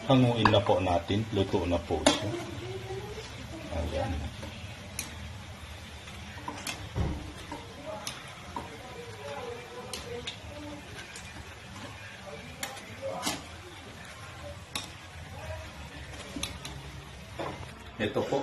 hanguin na po natin. Luto na po siya. Ayan. Ito po.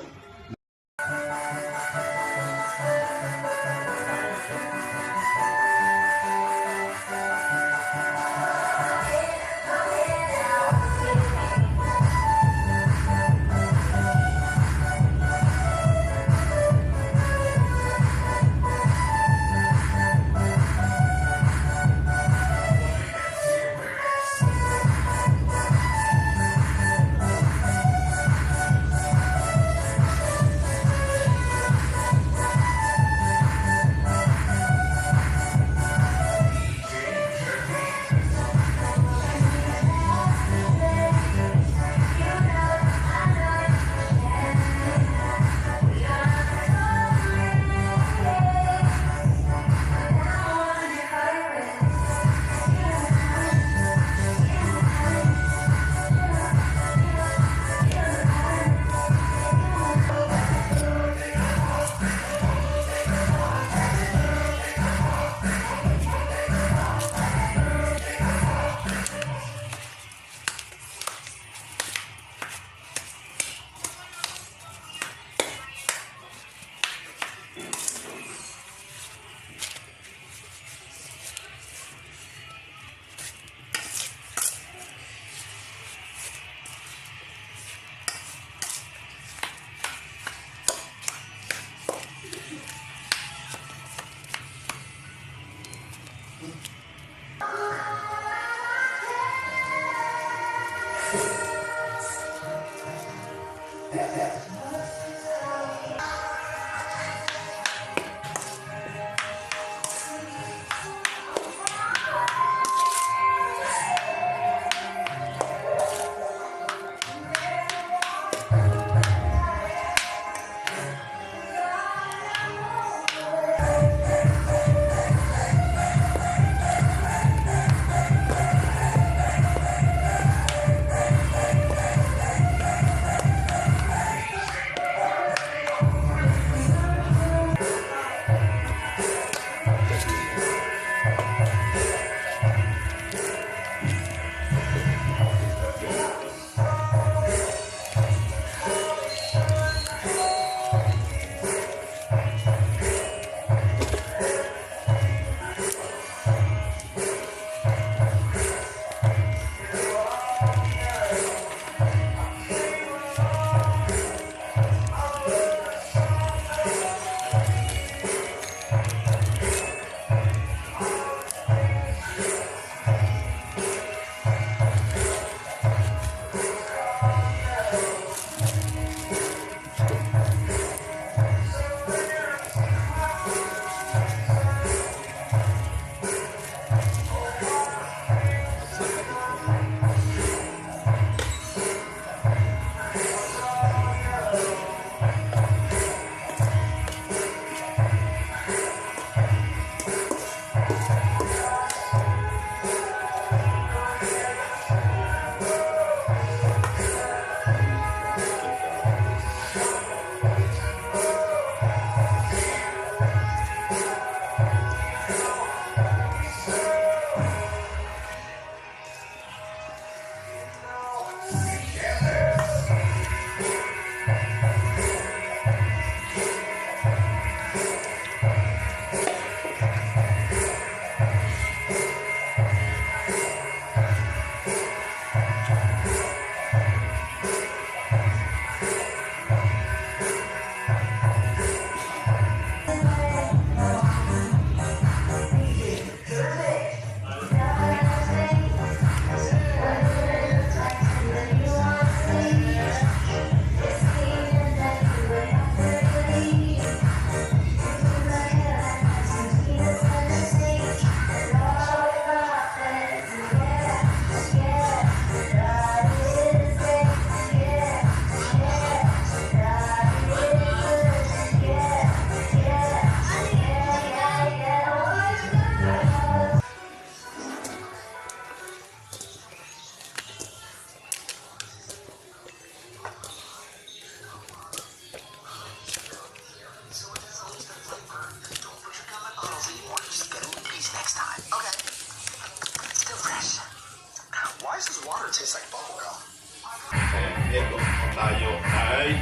Ito, tayo ay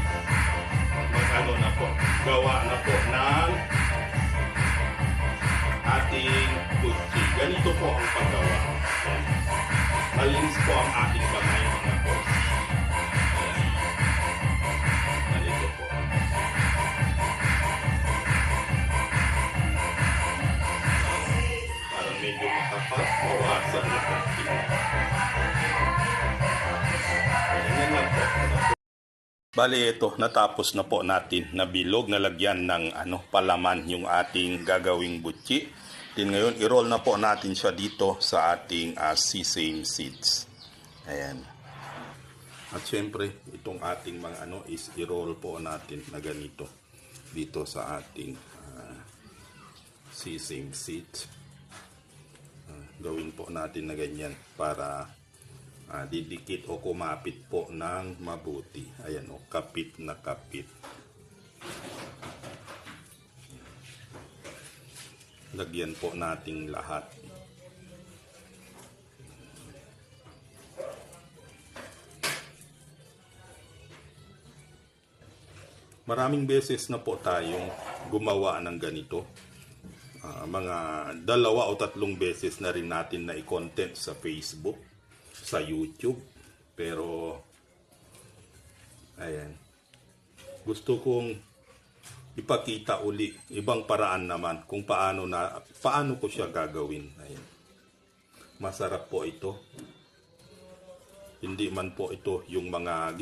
mag-ano na po, gawa na po ng ating butchi. Ganito po ang paggawa. Malinis po ang ating kamay, mga po. Ganito po. Parang medyo makapas, mawasan na po. Ganyan lang po. Bali ito, natapos na po natin na bilog na lagyan ng palaman yung ating gagawing butchi. Then ngayon, i-roll na po natin siya dito sa ating sesame seeds. Ayan. At syempre, itong ating mga is i-roll po natin na ganito dito sa ating sesame seeds. Gawin po natin na ganyan para didikit o kumapit po ng mabuti. Ayan o, kapit na kapit. Lagyan po nating lahat. Maraming beses na po tayong gumawa ng ganito. Mga 2 o 3 beses na rin natin na i-content sa Facebook, sa YouTube, pero ayan, gusto kong ipakita uli ibang paraan naman kung paano ko siya gagawin. Ayan. Masarap po ito, hindi man po ito yung mga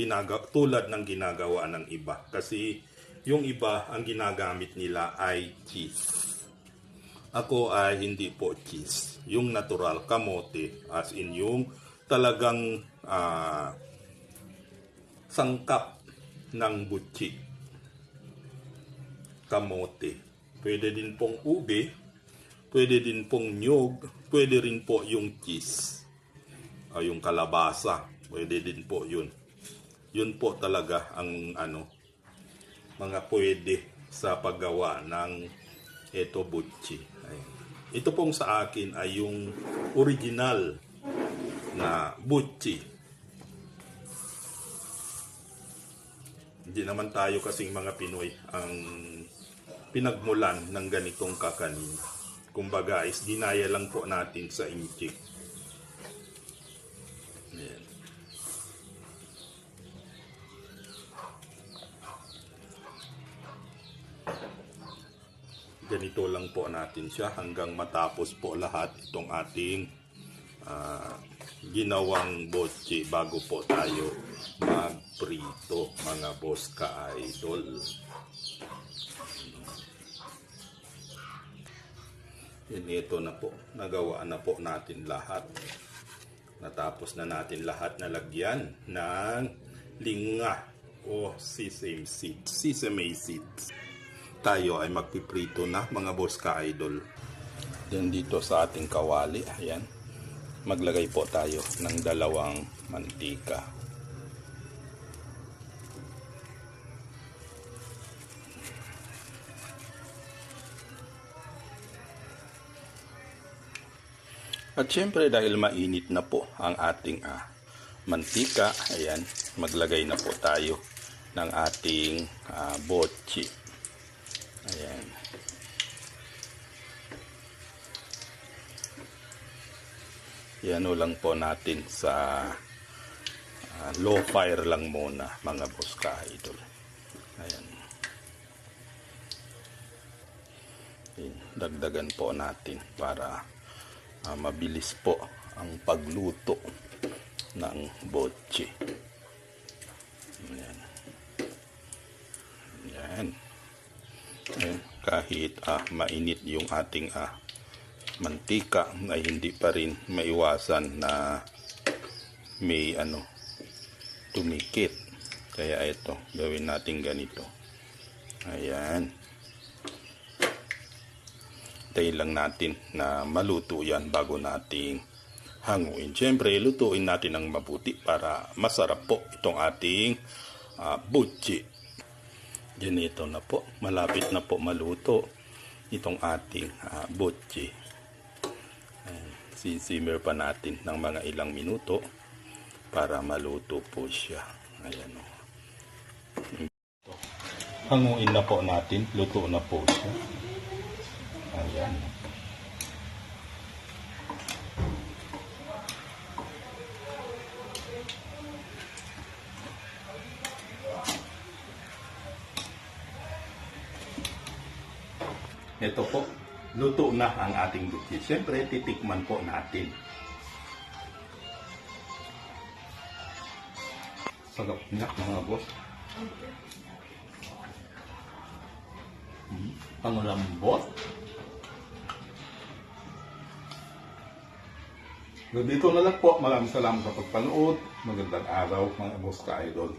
tulad ng ginagawa ng iba, kasi yung iba ang ginagamit nila ay cheese. Ako ay hindi po cheese, yung natural kamote, as in yung talagang sangkap ng butchi. Kamote. Pwede din pong ube, pwede din pong nyug, pwede rin po yung cheese. Yung kalabasa, pwede din po yun. Yun po talaga ang mga pwede sa paggawa ng ito butchi. Ayan. Ito pong sa akin ay yung original na butchi. Hindi naman tayo kasing mga Pinoy ang pinagmulan ng ganitong kakanin. Kumbaga is dinaya lang po natin sa inchik. Ayan. Ganito lang po natin siya hanggang matapos po lahat itong ating ginawang butchi bago po tayo magprito, mga boss ka-idol. Ito na po, nagawa na po natin lahat. Natapos na natin lahat na lagyan ng linga o sesame seeds. Tayo ay magpiprito na, mga boss ka-idol. Then dito sa ating kawali, ayan, maglagay po tayo ng 2 mantika. At syempre dahil mainit na po ang ating mantika, ayan, maglagay na po tayo ng ating butchi. Ayan. Yan lang po natin sa low fire lang muna, mga boss ka-idol. Ayan. Dagdagan po natin para mabilis po ang pagluto ng butchi. Ayan. Ayan. Ayan. Kahit mainit yung ating mantika ay hindi pa rin maiwasan na may tumikit. Kaya ito, gawin natin ganito. Ayan. Tayo lang natin na maluto yan bago nating hanguin. Siyempre, lutuin natin ng mabuti para masarap po itong ating butchi. Ganito na po. Malapit na po maluto itong ating butchi. Sisimmer pa natin ng mga ilang minuto para maluto po siya. Ayan o. Hanguin na po natin. Luto na po siya. Ayan. Ito po, luto na ang ating butchis. Siyempre, titikman po natin. Sarap niya, mga boss. Ang lambot. Dito na lang po. Maraming salamat sa pagpanood. Magandang araw, mga boss ka-idol.